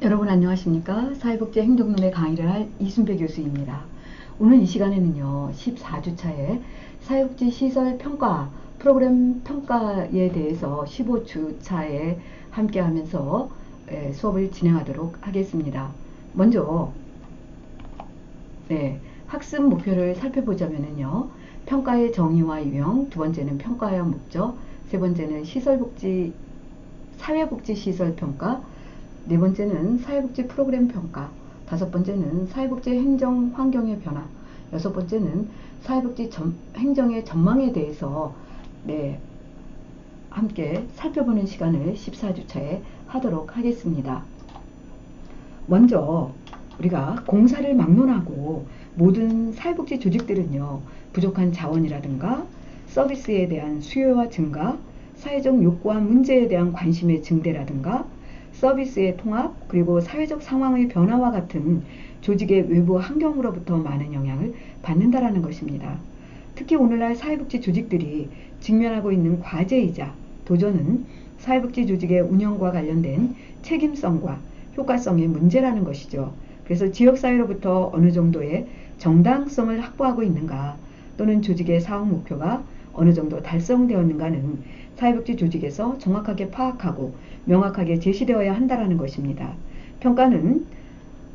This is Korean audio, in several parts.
여러분 안녕하십니까? 사회복지 행정론의 강의를 할 이순배 교수입니다. 오늘 이 시간에는요, 14주차의 사회복지 시설 평가, 프로그램 평가에 대해서 15주차에 함께 하면서 수업을 진행하도록 하겠습니다. 먼저, 학습 목표를 살펴보자면요, 평가의 정의와 유형, 두 번째는 평가의 목적, 세 번째는 사회복지 시설 평가, 네 번째는 사회복지 프로그램 평가, 다섯 번째는 사회복지 행정 환경의 변화, 여섯 번째는 사회복지 행정의 전망에 대해서 함께 살펴보는 시간을 14주차에 하도록 하겠습니다. 먼저 우리가 공사를 막론하고 모든 사회복지 조직들은요, 부족한 자원이라든가 서비스에 대한 수요와 증가, 사회적 욕구와 문제에 대한 관심의 증대라든가 서비스의 통합, 그리고 사회적 상황의 변화와 같은 조직의 외부 환경으로부터 많은 영향을 받는다라는 것입니다. 특히 오늘날 사회복지 조직들이 직면하고 있는 과제이자 도전은 사회복지 조직의 운영과 관련된 책임성과 효과성의 문제라는 것이죠. 그래서 지역사회로부터 어느 정도의 정당성을 확보하고 있는가, 또는 조직의 사업 목표가 어느 정도 달성되었는가는 사회복지 조직에서 정확하게 파악하고 명확하게 제시되어야 한다는 것입니다. 평가는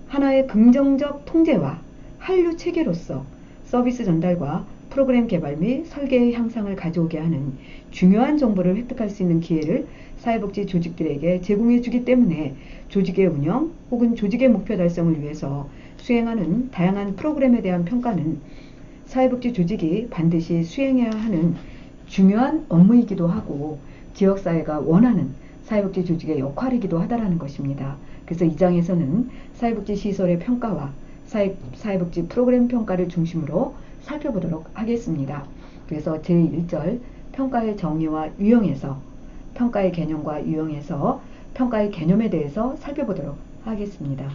하나의 긍정적 통제와 한류 체계로서 서비스 전달과 프로그램 개발 및 설계의 향상을 가져오게 하는 중요한 정보를 획득할 수 있는 기회를 사회복지 조직들에게 제공해 주기 때문에 조직의 운영 혹은 조직의 목표 달성을 위해서 수행하는 다양한 프로그램에 대한 평가는 사회복지 조직이 반드시 수행해야 하는 중요한 업무이기도 하고 지역사회가 원하는 사회복지 조직의 역할이기도 하다라는 것입니다. 그래서 이 장에서는 사회복지 시설의 평가와 사회복지 프로그램 평가를 중심으로 살펴보도록 하겠습니다. 그래서 제1절 평가의 정의와 유형에서 평가의 개념과 유형에서 평가의 개념에 대해서 살펴보도록 하겠습니다.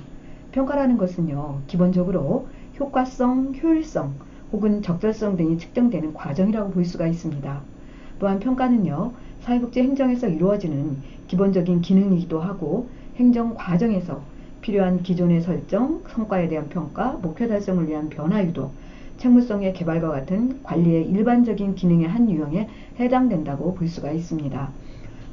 평가라는 것은요, 기본적으로 효과성, 효율성 혹은 적절성 등이 측정되는 과정이라고 볼 수가 있습니다. 또한 평가는요, 사회복지 행정에서 이루어지는 기본적인 기능이기도 하고 행정 과정에서 필요한 기존의 설정, 성과에 대한 평가, 목표 달성을 위한 변화 유도, 책무성의 개발과 같은 관리의 일반적인 기능의 한 유형에 해당된다고 볼 수가 있습니다.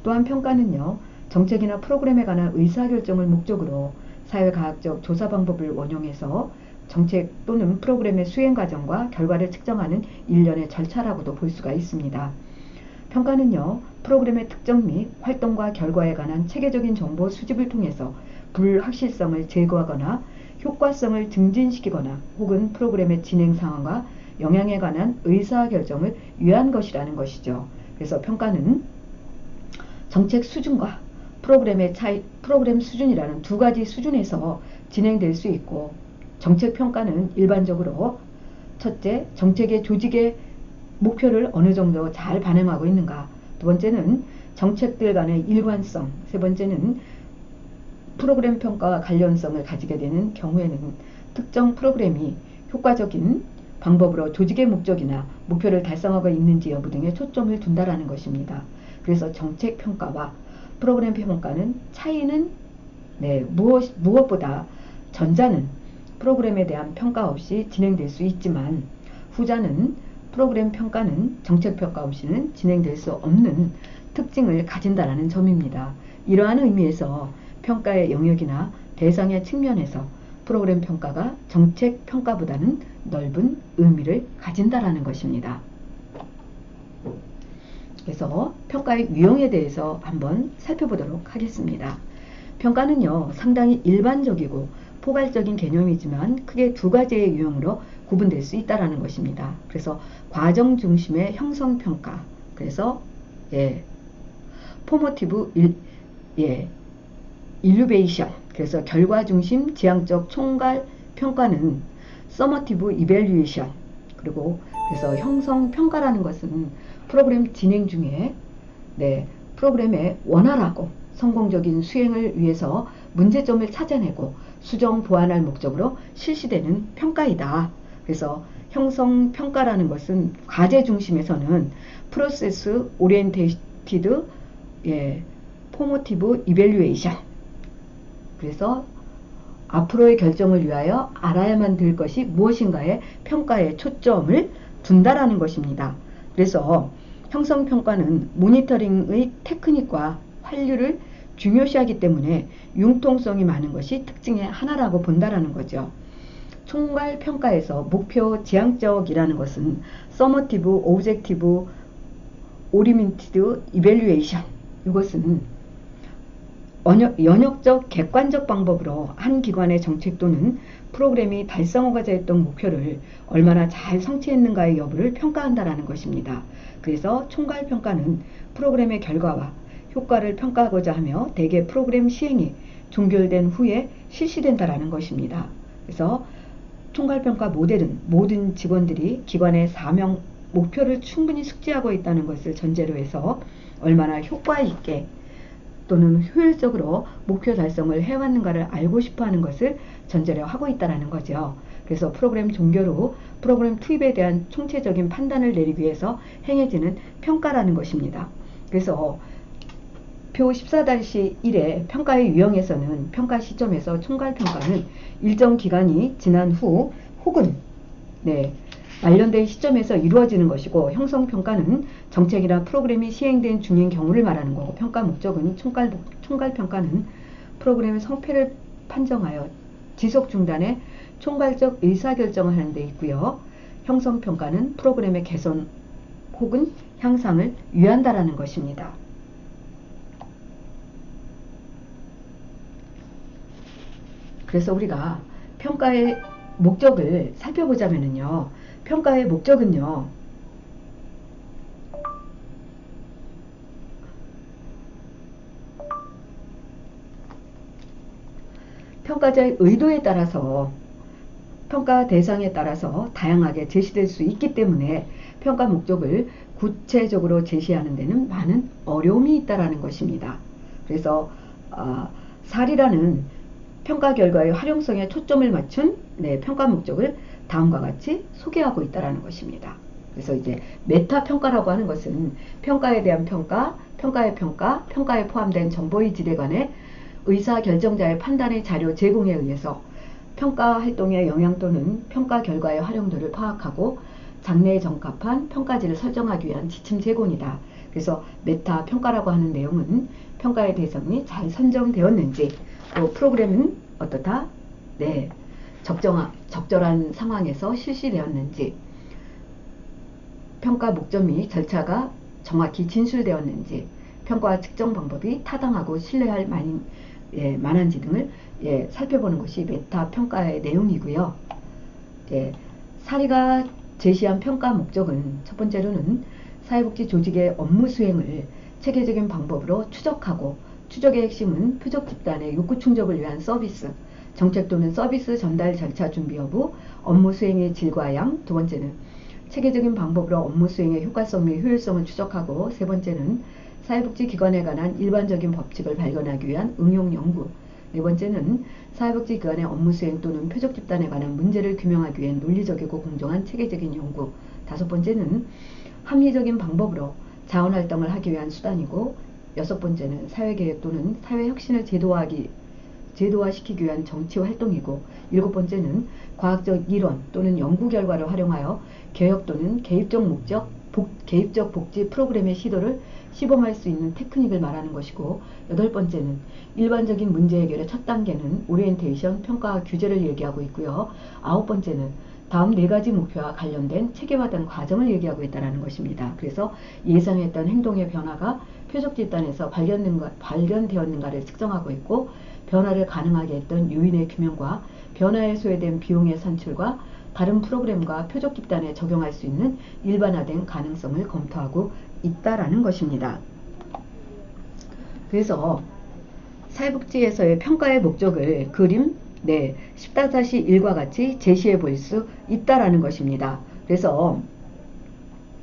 또한 평가는요, 정책이나 프로그램에 관한 의사결정을 목적으로 사회과학적 조사 방법을 원용해서 정책 또는 프로그램의 수행 과정과 결과를 측정하는 일련의 절차라고도 볼 수가 있습니다. 평가는요, 프로그램의 특정 및 활동과 결과에 관한 체계적인 정보 수집을 통해서 불확실성을 제거하거나 효과성을 증진시키거나 혹은 프로그램의 진행 상황과 영향에 관한 의사결정을 위한 것이라는 것이죠. 그래서 평가는 정책 수준과 프로그램 수준이라는 두 가지 수준에서 진행될 수 있고, 정책 평가는 일반적으로 첫째, 정책의 조직의 목표를 어느 정도 잘 반영하고 있는가, 두 번째는 정책들 간의 일관성, 세 번째는 프로그램 평가와 관련성을 가지게 되는 경우에는 특정 프로그램이 효과적인 방법으로 조직의 목적이나 목표를 달성하고 있는지 여부 등에 초점을 둔다라는 것입니다. 그래서 정책 평가와 프로그램 평가는 차이는 무엇보다 전자는 프로그램에 대한 평가 없이 진행될 수 있지만 후자는 프로그램 평가는 정책 평가 없이는 진행될 수 없는 특징을 가진다라는 점입니다. 이러한 의미에서 평가의 영역이나 대상의 측면에서 프로그램 평가가 정책 평가보다는 넓은 의미를 가진다라는 것입니다. 그래서 평가의 유형에 대해서 한번 살펴보도록 하겠습니다. 평가는요, 상당히 일반적이고 포괄적인 개념이지만 크게 두 가지의 유형으로 구분될 수 있다는 것입니다. 그래서 과정 중심의 형성 평가, 그래서 포머티브 일루베이션, 그래서 결과 중심 지향적 총괄 평가는 서머티브 이밸류에이션, 그리고 그래서 형성 평가라는 것은 프로그램 진행 중에 프로그램의 원활하고 성공적인 수행을 위해서 문제점을 찾아내고 수정 보완할 목적으로 실시되는 평가이다. 그래서 형성 평가라는 것은 과제 중심에서는 프로세스 오리엔테이티드 포머티브 이밸류에이션, 그래서 앞으로의 결정을 위하여 알아야만 될 것이 무엇인가에 평가에 초점을 둔다라는 것입니다. 그래서 형성평가는 모니터링의 테크닉과 환류를 중요시하기 때문에 융통성이 많은 것이 특징의 하나라고 본다라는 거죠. 총괄평가에서 목표 지향적이라는 것은 서머티브, 오브젝티브, 오리민티드 이밸류에이션, 이것은 연역적 객관적 방법으로 한 기관의 정책 또는 프로그램이 달성하고자 했던 목표를 얼마나 잘 성취했는가의 여부를 평가한다라는 것입니다. 그래서 총괄평가는 프로그램의 결과와 효과를 평가하고자 하며 대개 프로그램 시행이 종결된 후에 실시된다라는 것입니다. 그래서 총괄평가 모델은 모든 직원들이 기관의 사명, 목표를 충분히 숙지하고 있다는 것을 전제로 해서 얼마나 효과 있게 또는 효율적으로 목표 달성을 해왔는가를 알고 싶어하는 것을 전제로 하고 있다는 거죠. 그래서 프로그램 종결 후 프로그램 투입에 대한 총체적인 판단을 내리기 위해서 행해지는 평가라는 것입니다. 그래서 표 14-1의 평가의 유형에서는 평가 시점에서 총괄평가는 일정 기간이 지난 후 혹은 관련된 시점에서 이루어지는 것이고, 형성평가는 정책이나 프로그램이 시행된 중인 경우를 말하는 거고, 평가 목적은 총괄평가는 프로그램의 성패를 판정하여 지속 중단에 총괄적 의사결정을 하는 데 있고요. 형성평가는 프로그램의 개선 혹은 향상을 위한다라는 것입니다. 그래서 우리가 평가의 목적을 살펴보자면요. 평가의 목적은요, 평가자의 의도에 따라서 평가 대상에 따라서 다양하게 제시될 수 있기 때문에 평가 목적을 구체적으로 제시하는 데는 많은 어려움이 있다라는 것입니다. 그래서 살이라는 평가 결과의 활용성에 초점을 맞춘 평가 목적을 다음과 같이 소개하고 있다는 것입니다. 그래서 이제 메타 평가라고 하는 것은 평가에 대한 평가, 평가의 평가, 평가에 포함된 정보의 질에 관해 의사결정자의 판단의 자료 제공에 의해서 평가 활동의 영향 또는 평가 결과의 활용도를 파악하고 장래에 적합한 평가지를 설정하기 위한 지침 제공이다. 그래서 메타 평가라고 하는 내용은 평가의 대상이 잘 선정되었는지, 또 프로그램은 어떻다? 적절한 상황에서 실시되었는지, 평가 목적 및 절차가 정확히 진술되었는지, 평가 측정 방법이 타당하고 신뢰할 만한지 등을 살펴보는 것이 메타 평가의 내용이고요. 사리가 제시한 평가 목적은 첫 번째로는 사회복지 조직의 업무 수행을 체계적인 방법으로 추적하고, 추적의 핵심은 표적 집단의 요구 충족을 위한 서비스, 정책 또는 서비스 전달 절차 준비 여부, 업무 수행의 질과 양. 두 번째는 체계적인 방법으로 업무 수행의 효과성 및 효율성을 추적하고, 세 번째는 사회복지기관에 관한 일반적인 법칙을 발견하기 위한 응용 연구, 네 번째는 사회복지기관의 업무 수행 또는 표적 집단에 관한 문제를 규명하기 위한 논리적이고 공정한 체계적인 연구, 다섯 번째는 합리적인 방법으로 자원활동을 하기 위한 수단이고, 여섯 번째는 사회계획 또는 사회혁신을 제도화시키기 위한 정치활동이고, 일곱 번째는 과학적 이론 또는 연구 결과를 활용하여 개혁 또는 개입적 복지 프로그램의 시도를 시범할 수 있는 테크닉을 말하는 것이고, 여덟 번째는 일반적인 문제 해결의 첫 단계는 오리엔테이션, 평가와 규제를 얘기하고 있고요. 아홉 번째는 다음 네 가지 목표와 관련된 체계화된 과정을 얘기하고 있다는 것입니다. 그래서 예상했던 행동의 변화가 표적 집단에서 발견되었는가를 측정하고 있고, 변화를 가능하게 했던 요인의 규명과 변화에 소요된 비용의 산출과 다른 프로그램과 표적 집단에 적용할 수 있는 일반화된 가능성을 검토하고 있다라는 것입니다. 그래서 사회복지에서의 평가의 목적을 그림 10-1과 같이 제시해 볼 수 있다라는 것입니다. 그래서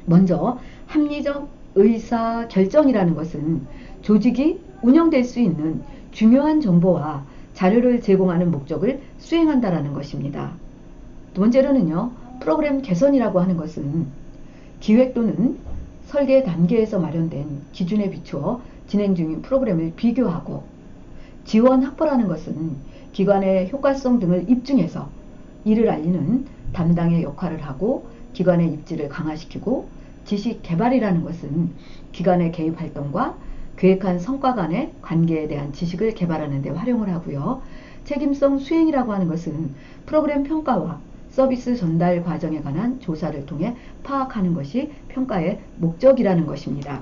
먼저 합리적 의사결정이라는 것은 조직이 운영될 수 있는 중요한 정보와 자료를 제공하는 목적을 수행한다라는 것입니다. 두 번째로는요, 프로그램 개선이라고 하는 것은 기획 또는 설계 단계에서 마련된 기준에 비추어 진행 중인 프로그램을 비교하고 지원 확보라는 것은 기관의 효과성 등을 입증해서 이를 알리는 담당의 역할을 하고 기관의 입지를 강화시키고, 지식 개발이라는 것은 기관의 개입 활동과 계획한 성과 간의 관계에 대한 지식을 개발하는 데 활용을 하고요. 책임성 수행이라고 하는 것은 프로그램 평가와 서비스 전달 과정에 관한 조사를 통해 파악하는 것이 평가의 목적이라는 것입니다.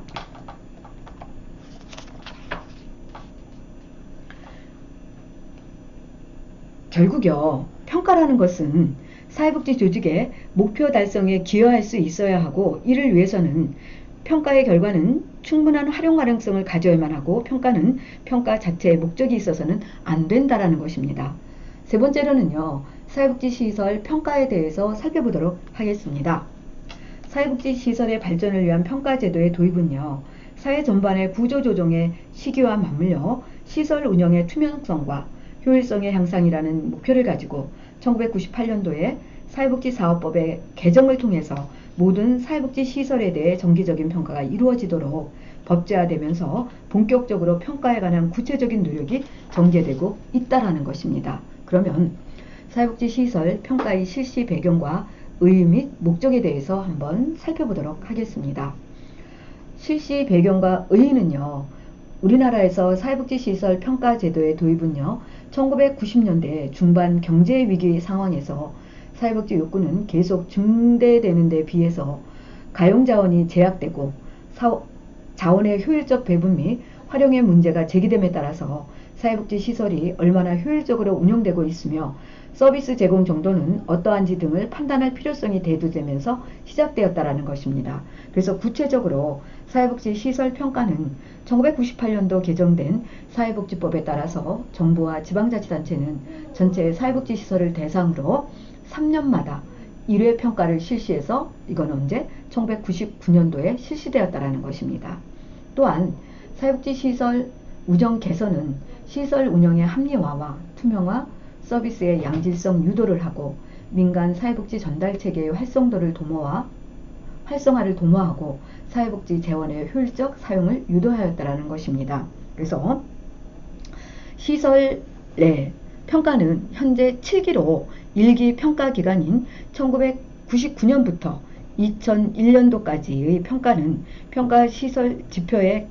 결국요, 평가라는 것은 사회복지 조직의 목표 달성에 기여할 수 있어야 하고, 이를 위해서는 평가의 결과는 충분한 활용 가능성을 가져야만 하고, 평가는 평가 자체의 목적이 있어서는 안 된다라는 것입니다. 세 번째로는요, 사회복지시설 평가에 대해서 살펴보도록 하겠습니다. 사회복지시설의 발전을 위한 평가제도의 도입은요, 사회 전반의 구조조정의 시기와 맞물려 시설 운영의 투명성과 효율성의 향상이라는 목표를 가지고 1998년도에 사회복지사업법의 개정을 통해서 모든 사회복지시설에 대해 정기적인 평가가 이루어지도록 법제화되면서 본격적으로 평가에 관한 구체적인 노력이 전개되고 있다는 것입니다. 그러면 사회복지시설 평가의 실시 배경과 의의 및 목적에 대해서 한번 살펴보도록 하겠습니다. 실시 배경과 의의는요, 우리나라에서 사회복지시설 평가제도의 도입은요, 1990년대 중반 경제위기 상황에서 사회복지 욕구는 계속 증대되는 데 비해서 가용자원이 제약되고 자원의 효율적 배분 및 활용의 문제가 제기됨에 따라서 사회복지시설이 얼마나 효율적으로 운영되고 있으며 서비스 제공 정도는 어떠한지 등을 판단할 필요성이 대두되면서 시작되었다는 것입니다. 그래서 구체적으로 사회복지시설 평가는 1998년도 개정된 사회복지법에 따라서 정부와 지방자치단체는 전체 사회복지시설을 대상으로 3년마다 1회 평가를 실시해서, 이건 언제? 1999년도에 실시되었다는 것입니다. 또한 사회복지시설 운영 개선은 시설 운영의 합리화와 투명화, 서비스의 양질성 유도를 하고 민간 사회복지 전달 체계의 활성화를 도모하고 사회복지 재원의 효율적 사용을 유도하였다는 것입니다. 그래서 시설 내 평가는 현재 7기로 1기 평가 기간인 1999년부터 2001년도까지의 평가는 평가 시설 지표의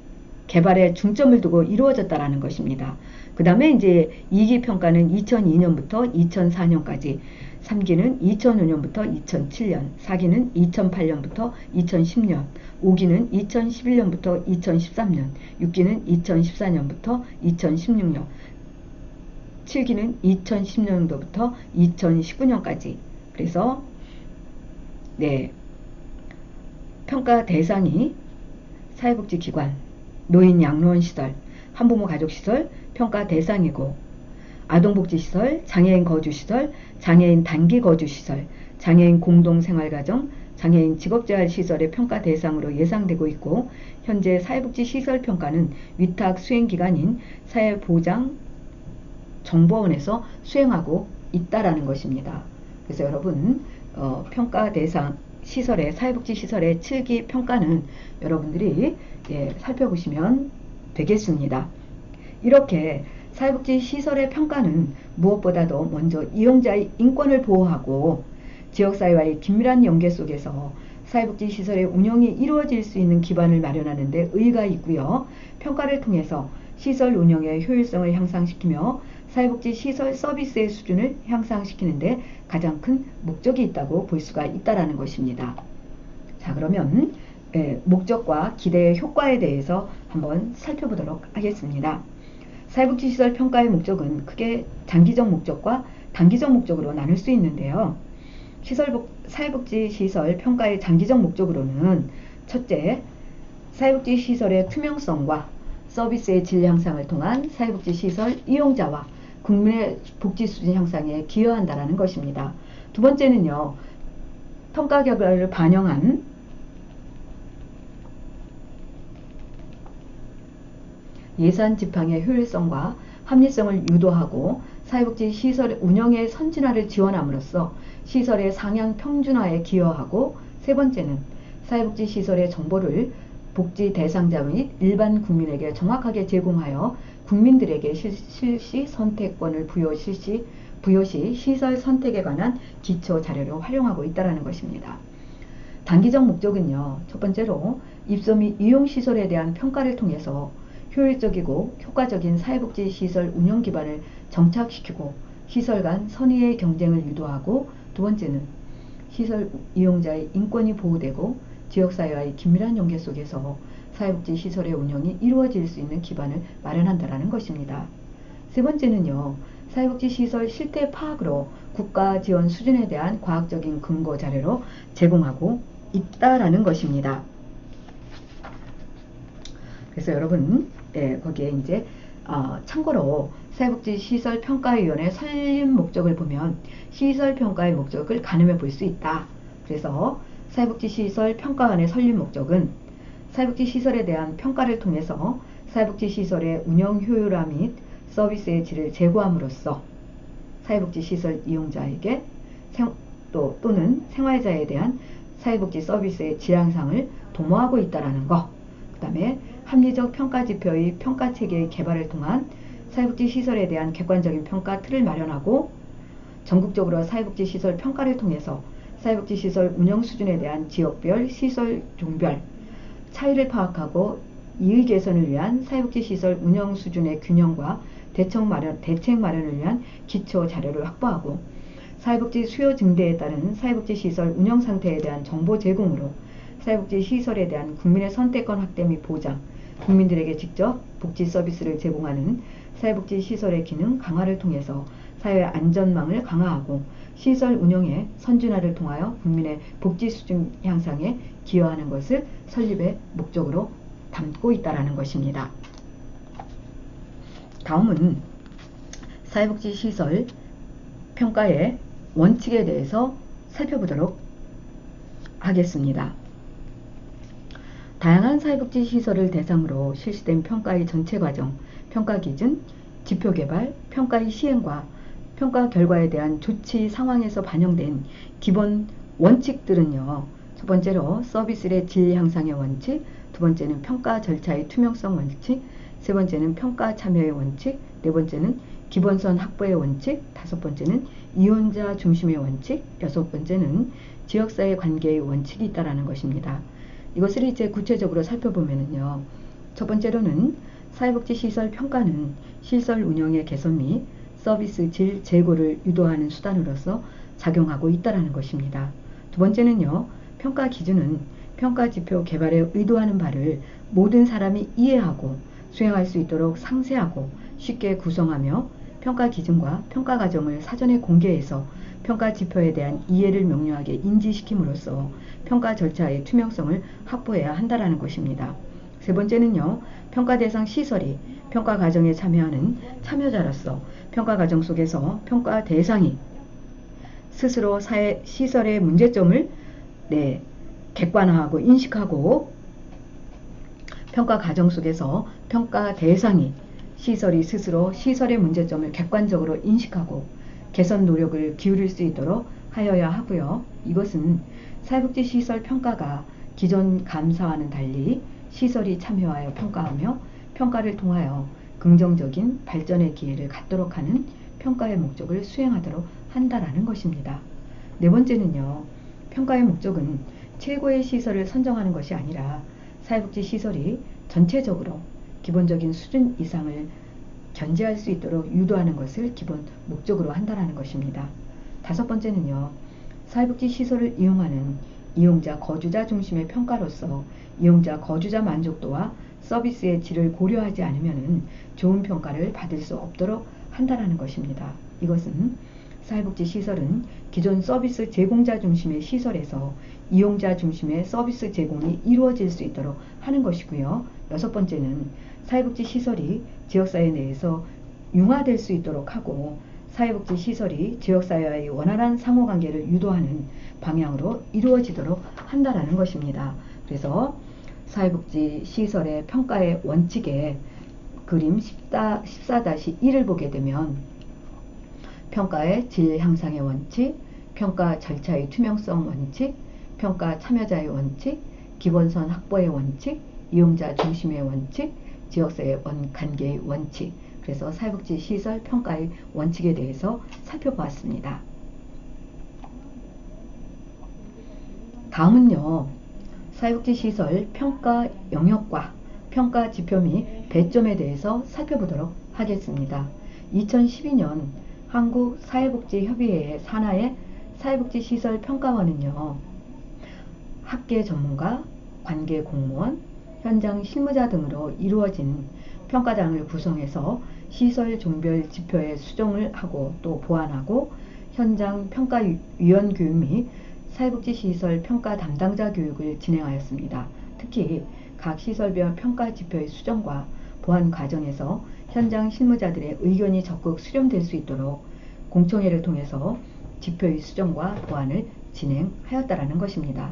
개발에 중점을 두고 이루어졌다는 것입니다. 그 다음에 이제 2기 평가는 2002년부터 2004년까지, 3기는 2005년부터 2007년, 4기는 2008년부터 2010년, 5기는 2011년부터 2013년, 6기는 2014년부터 2016년, 7기는 2010년도부터 2019년까지. 그래서 평가 대상이 사회복지기관, 노인 양로원시설, 한부모 가족시설 평가 대상이고, 아동복지시설, 장애인 거주시설, 장애인 단기거주시설, 장애인 공동생활가정, 장애인 직업재활시설의 평가 대상으로 예상되고 있고, 현재 사회복지시설 평가는 위탁 수행기관인 사회보장정보원에서 수행하고 있다는 것입니다. 그래서 여러분, 평가 대상 시설의 사회복지시설의 7기 평가는 여러분들이 살펴보시면 되겠습니다. 이렇게 사회복지시설의 평가는 무엇보다도 먼저 이용자의 인권을 보호하고 지역사회와의 긴밀한 연계 속에서 사회복지시설의 운영이 이루어질 수 있는 기반을 마련하는 데 의의가 있고요. 평가를 통해서 시설 운영의 효율성을 향상시키며 사회복지시설 서비스의 수준을 향상시키는 데 가장 큰 목적이 있다고 볼 수가 있다는 것입니다. 자, 그러면 목적과 기대의 효과에 대해서 한번 살펴보도록 하겠습니다. 사회복지시설 평가의 목적은 크게 장기적 목적과 단기적 목적으로 나눌 수 있는데요. 사회복지시설 평가의 장기적 목적으로는 첫째, 사회복지시설의 투명성과 서비스의 질 향상을 통한 사회복지시설 이용자와 국민의 복지 수준 향상에 기여한다는 것입니다. 두 번째는요, 평가 결과를 반영한 예산 집행의 효율성과 합리성을 유도하고 사회복지 시설 운영의 선진화를 지원함으로써 시설의 상향 평준화에 기여하고, 세 번째는 사회복지 시설의 정보를 복지 대상자 및 일반 국민에게 정확하게 제공하여 국민들에게 실시 선택권을 부여시 시설 선택에 관한 기초 자료로 활용하고 있다는 것입니다. 단기적 목적은요, 첫 번째로 입소 및 이용시설에 대한 평가를 통해서 효율적이고 효과적인 사회복지시설 운영 기반을 정착시키고 시설 간 선의의 경쟁을 유도하고, 두 번째는 시설 이용자의 인권이 보호되고 지역사회와의 긴밀한 연계 속에서 사회복지시설의 운영이 이루어질 수 있는 기반을 마련한다는 것입니다. 세 번째는요, 사회복지시설 실태 파악으로 국가 지원 수준에 대한 과학적인 근거 자료로 제공하고 있다라는 것입니다. 그래서 여러분, 거기에 이제 참고로 사회복지시설평가위원회 설립 목적을 보면 시설평가의 목적을 가늠해 볼 수 있다. 그래서 사회복지시설평가원의 설립 목적은 사회복지시설에 대한 평가를 통해서 사회복지시설의 운영 효율화 및 서비스의 질을 제고함으로써 사회복지시설 이용자에게 또는 생활자에 대한 사회복지 서비스의 질 향상을 도모하고 있다는 거. 그 다음에 합리적 평가 지표의 평가 체계의 개발을 통한 사회복지시설에 대한 객관적인 평가 틀을 마련하고, 전국적으로 사회복지시설 평가를 통해서 사회복지시설 운영 수준에 대한 지역별, 시설 종별 차이를 파악하고 이의 개선을 위한 사회복지시설 운영 수준의 균형과 대책 마련을 위한 기초 자료를 확보하고, 사회복지 수요 증대에 따른 사회복지시설 운영 상태에 대한 정보 제공으로 사회복지시설에 대한 국민의 선택권 확대 및 보장, 국민들에게 직접 복지 서비스를 제공하는 사회복지시설의 기능 강화를 통해서 사회 안전망을 강화하고 시설 운영의 선진화를 통하여 국민의 복지 수준 향상에 기여하는 것을 설립의 목적으로 담고 있다는 것입니다. 다음은 사회복지시설 평가의 원칙에 대해서 살펴보도록 하겠습니다. 다양한 사회복지시설을 대상으로 실시된 평가의 전체 과정, 평가 기준, 지표 개발, 평가의 시행과 평가 결과에 대한 조치 상황에서 반영된 기본 원칙들은요, 첫 번째로 서비스의 질 향상의 원칙, 두 번째는 평가 절차의 투명성 원칙, 세 번째는 평가 참여의 원칙, 네 번째는 기본선 확보의 원칙, 다섯 번째는 이용자 중심의 원칙, 여섯 번째는 지역사회 관계의 원칙이 있다라는 것입니다. 이것을 이제 구체적으로 살펴보면요, 첫 번째로는 사회복지시설 평가는 시설 운영의 개선 및 서비스 질 제고를 유도하는 수단으로서 작용하고 있다는 것입니다. 두 번째는요, 평가 기준은 평가 지표 개발에 의도하는 바를 모든 사람이 이해하고 수행할 수 있도록 상세하고 쉽게 구성하며 평가 기준과 평가 과정을 사전에 공개해서 평가 지표에 대한 이해를 명료하게 인지시킴으로써 평가 절차의 투명성을 확보해야 한다는 것입니다. 세 번째는요, 평가 대상 시설이 평가 과정에 참여하는 참여자로서 평가 과정 속에서 평가 대상이 스스로 시설의 문제점을 객관화하고 인식하고, 평가 과정 속에서 평가 대상이 시설이 스스로 시설의 문제점을 객관적으로 인식하고 개선 노력을 기울일 수 있도록 하여야 하고요. 이것은 사회복지시설 평가가 기존 감사와는 달리 시설이 참여하여 평가하며 평가를 통하여 긍정적인 발전의 기회를 갖도록 하는 평가의 목적을 수행하도록 한다라는 것입니다. 네 번째는요, 평가의 목적은 최고의 시설을 선정하는 것이 아니라 사회복지시설이 전체적으로 기본적인 수준 이상을 견지할 수 있도록 유도하는 것을 기본 목적으로 한다는 것입니다. 다섯 번째는요, 사회복지시설을 이용하는 이용자 거주자 중심의 평가로서 이용자 거주자 만족도와 서비스의 질을 고려하지 않으면 좋은 평가를 받을 수 없도록 한다는 것입니다. 이것은 사회복지시설은 기존 서비스 제공자 중심의 시설에서 이용자 중심의 서비스 제공이 이루어질 수 있도록 하는 것이고요. 여섯 번째는 사회복지시설이 지역사회 내에서 융화될 수 있도록 하고 사회복지시설이 지역사회와의 원활한 상호관계를 유도하는 방향으로 이루어지도록 한다는 것입니다. 그래서 사회복지시설의 평가의 원칙에 그림 14-1을 보게 되면 평가의 질 향상의 원칙, 평가 절차의 투명성 원칙, 평가 참여자의 원칙, 기본선 확보의 원칙, 이용자 중심의 원칙, 지역사회 관계의 원칙, 그래서 사회복지 시설 평가의 원칙에 대해서 살펴보았습니다. 다음은요, 사회복지 시설 평가 영역과 평가 지표 및 배점에 대해서 살펴보도록 하겠습니다. 2012년 한국사회복지협의회의 산하의 사회복지시설 평가원은요, 학계 전문가, 관계 공무원, 현장 실무자 등으로 이루어진 평가단을 구성해서 시설 종별 지표의 수정을 하고 또 보완하고 현장 평가위원 교육 및 사회복지시설 평가 담당자 교육을 진행하였습니다. 특히 각 시설별 평가 지표의 수정과 보완 과정에서 현장 실무자들의 의견이 적극 수렴될 수 있도록 공청회를 통해서 지표의 수정과 보완을 진행하였다라는 것입니다.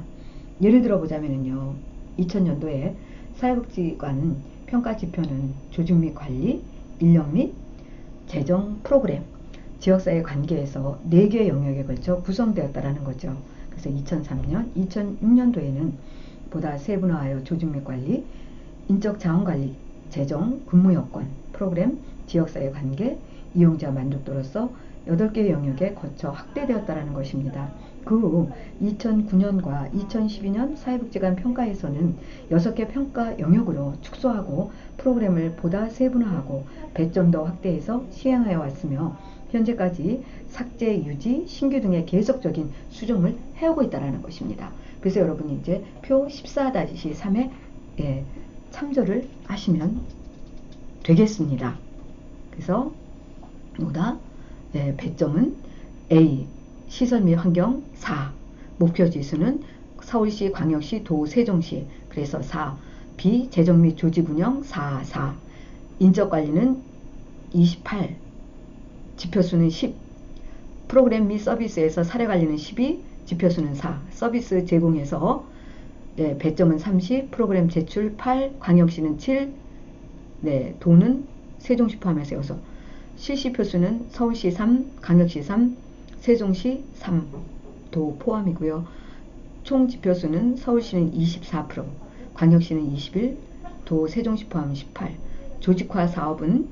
예를 들어 보자면요, 2000년도에 사회복지관 평가 지표는 조직 및 관리, 인력 및 재정 프로그램, 지역사회 관계에서 4개의 영역에 걸쳐 구성되었다라는 거죠. 그래서 2003년, 2006년도에는 보다 세분화하여 조직 및 관리, 인적 자원 관리, 재정, 근무 여건, 프로그램, 지역사회 관계, 이용자 만족도로서 8개의 영역에 거쳐 확대되었다라는 것입니다. 그 후 2009년과 2012년 사회복지관 평가에서는 6개 평가 영역으로 축소하고 프로그램을 보다 세분화하고 배점도 확대해서 시행하여 왔으며 현재까지 삭제, 유지, 신규 등의 계속적인 수정을 해오고 있다는 것입니다. 그래서 여러분이 이제 표 14-3에 참조를 하시면 되겠습니다. 그래서 보다 배점은 A, 시설 및 환경 4, 목표 지수는 서울시, 광역시, 도, 세종시, 그래서 4, B, 재정 및 조직 운영 4, 4, 인적 관리는 28, 지표수는 10, 프로그램 및 서비스에서 사례 관리는 12, 지표수는 4, 서비스 제공에서 배점은 30, 프로그램 제출 8, 광역시는 7, 도는 세종시 포함해서 여기서 실시표수는 서울시 3, 광역시 3, 세종시 3, 도 포함이고요. 총 지표수는 서울시는 24%, 광역시는 21, 도 세종시 포함 18, 조직화 사업은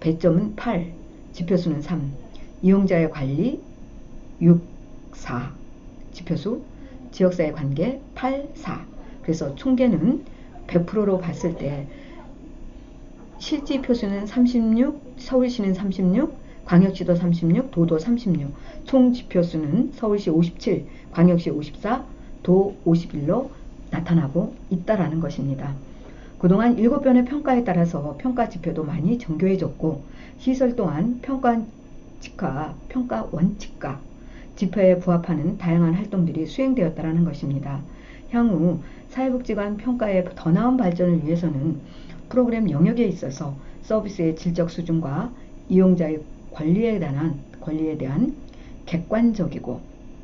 배점은 8, 지표수는 3, 이용자의 관리 6, 4, 지표수, 지역사회 관계 8, 4. 그래서 총계는 100%로 봤을 때 실지 표수는 36, 서울시는 36, 광역시도 36, 도도 36, 총 지표수는 서울시 57, 광역시 54, 도 51로 나타나고 있다라는 것입니다. 그동안 7변의 평가에 따라서 평가 지표도 많이 정교해졌고 시설 또한 평가 원칙과 지표에 부합하는 다양한 활동들이 수행되었다라는 것입니다. 향후 사회복지관 평가의 더 나은 발전을 위해서는 프로그램 영역에 있어서 서비스의 질적 수준과 이용자의 권리에 대한 객관적이고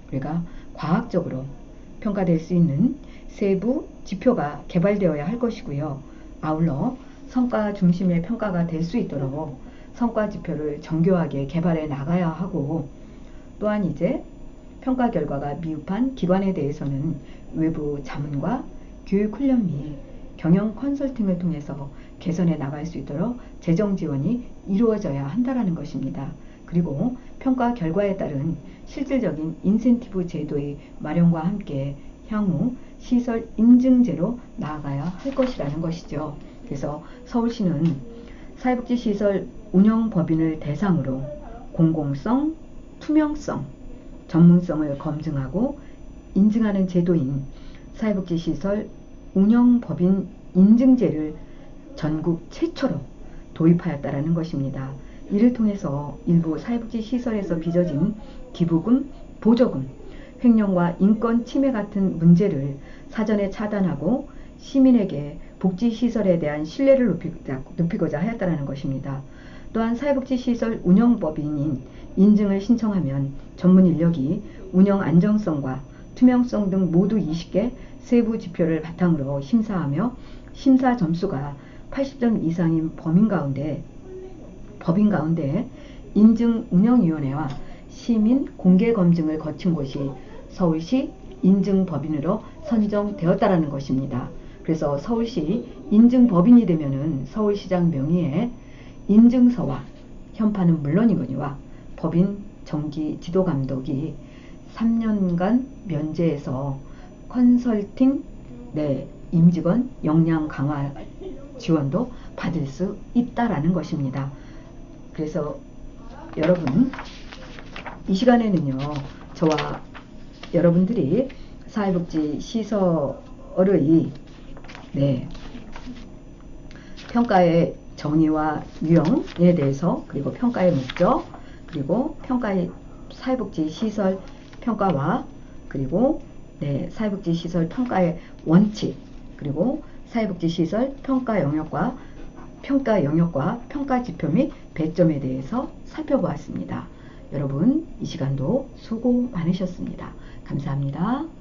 우리가 과학적으로 평가될 수 있는 세부 지표가 개발되어야 할 것이고요. 아울러 성과 중심의 평가가 될 수 있도록 성과 지표를 정교하게 개발해 나가야 하고, 또한 이제 평가 결과가 미흡한 기관에 대해서는 외부 자문과 교육 훈련 및 경영 컨설팅을 통해서 개선해 나갈 수 있도록 재정 지원이 이루어져야 한다는 것입니다. 그리고 평가 결과에 따른 실질적인 인센티브 제도의 마련과 함께 향후 시설 인증제로 나아가야 할 것이라는 것이죠. 그래서 서울시는 사회복지시설 운영법인을 대상으로 공공성, 투명성, 전문성을 검증하고 인증하는 제도인 사회복지시설 운영법인 인증제를 전국 최초로 도입하였다는 것입니다. 이를 통해서 일부 사회복지시설에서 빚어진 기부금, 보조금, 횡령과 인권 침해 같은 문제를 사전에 차단하고 시민에게 복지시설에 대한 신뢰를 높이고자 하였다는 것입니다. 또한 사회복지시설 운영법인인 인증을 신청하면 전문 인력이 운영 안정성과 투명성 등 모두 20개 세부 지표를 바탕으로 심사하며 심사 점수가 80점 이상인 법인 가운데 인증 운영위원회와 시민 공개 검증을 거친 곳이 서울시 인증법인으로 선정되었다는 것입니다. 그래서 서울시 인증법인이 되면은 서울시장 명의의 인증서와 현판은 물론이거니와 법인 정기 지도감독이 3년간 면제해서 컨설팅 임직원 역량 강화 지원도 받을 수 있다라는 것입니다. 그래서 여러분 이 시간에는요, 저와 여러분들이 사회복지 시설의 평가의 정의와 유형에 대해서, 그리고 평가의 목적, 그리고 평가의 사회복지 시설 평가와, 그리고 사회복지 시설 평가의 원칙, 그리고 사회복지 시설 평가 영역과 평가 지표 및 배점에 대해서 살펴보았습니다. 여러분 이 시간도 수고 많으셨습니다. 감사합니다.